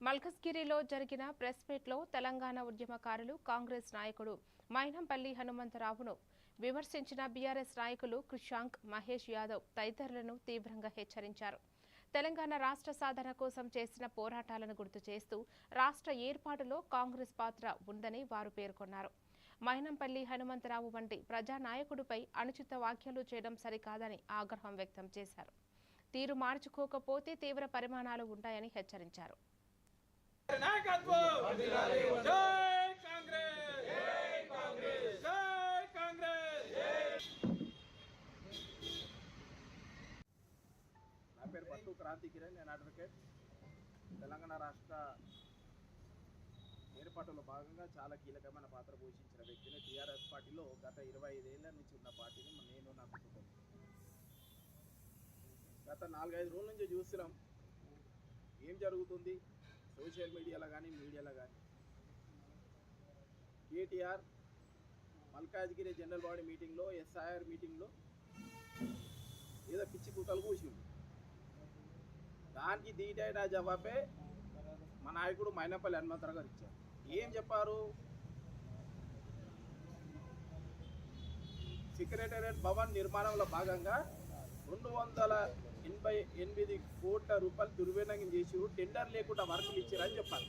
మల్కజ్గిరిలో జరిగిన ప్రెస్ మీట్లో తెలంగాణ ఉద్యమకారులు కాంగ్రెస్ నాయకుడు మైనంపల్లి హనుమంతరావును విమర్శించిన బీఆర్ఎస్ నాయకులు కృషాంక్, మహేష్ యాదవ్ తదితరులను తీవ్రంగా హెచ్చరించారు. తెలంగాణ రాష్ట్ర సాధన కోసం చేసిన పోరాటాలను గుర్తు చేస్తూ రాష్ట్ర ఏర్పాటులో కాంగ్రెస్ పాత్ర ఉందని వారు పేర్కొన్నారు. మైనంపల్లి హనుమంతరావు వంటి ప్రజానాయకుడిపై అనుచిత వ్యాఖ్యలు చేయడం సరికాదని ఆగ్రహం వ్యక్తం చేశారు. తీరు మార్చుకోకపోతే తీవ్ర పరిణామాలు ఉంటాయని హెచ్చరించారు. నా పేరు పట్టు క్రాంతి కిరణ్, నేను అడ్వకేట్. తెలంగాణ రాష్ట్ర ఏర్పాటులో భాగంగా చాలా కీలకమైన పాత్ర పోషించిన వ్యక్తిని. టీఆర్ఎస్ పార్టీలో గత 25 ఏళ్ల నుంచి ఉన్న పార్టీని నేను నా కుటుంబం గత 4-5 రోజుల నుంచి చూస్తున్నాం ఏం జరుగుతుంది సోషల్ మీడియాలో కానీ మీడియాలో కానీ. కేటీఆర్ మల్కాజ్గిరి జనరల్ బాడీ మీటింగ్లో, ఎస్ఐఆర్ మీటింగ్లో ఏదో పిచ్చి కుక్కలు కూర్చుంది. దానికి దీటైన జవాబే మా నాయకుడు మైనంపల్లి హనుమంతరావు గారు ఇచ్చారు. ఏం చెప్పారు? సెక్రటేరియట్ భవన్ నిర్మాణంలో భాగంగా 288 కోట్ల రూపాయలు దుర్వినియోగం చేసి టెండర్ లేకుండా వర్కులు ఇచ్చారని చెప్పారు.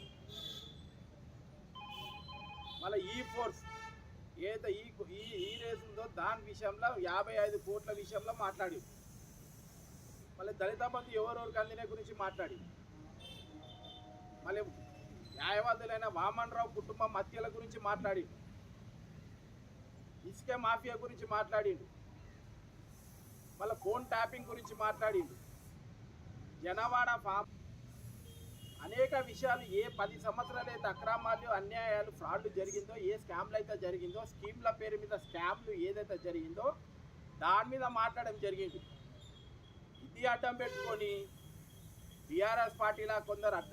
మళ్ళీ ఈ ఫోర్స్ ఏదైతే ఈ రేస్ ఉందో దాని విషయంలో 55 కోట్ల విషయంలో మాట్లాడి, మళ్ళీ దళిత బంధు ఎవరెవరికి అందిన గురించి మాట్లాడి, మళ్ళీ న్యాయవాదులైన వామన్ రావు కుటుంబం హత్యల గురించి మాట్లాడి, ఇసుక మాఫియా గురించి మాట్లాడిండు, మళ్ళీ ఫోన్ ట్యాపింగ్ గురించి మాట్లాడిండు, జనవాడ ఫామ్ అనేక విషయాలు. ఏ 10 సంవత్సరాలు అయితే అక్రమాలు, అన్యాయాలు, ఫ్రాడ్లు జరిగిందో, ఏ స్కామ్లు అయితే జరిగిందో, స్కీమ్ల పేరు మీద స్కామ్లు ఏదైతే జరిగిందో దాని మీద మాట్లాడడం జరిగింది. ఇది అడ్డం పెట్టుకొని టీఆర్ఎస్ పార్టీలా కొందరు అడ్రస్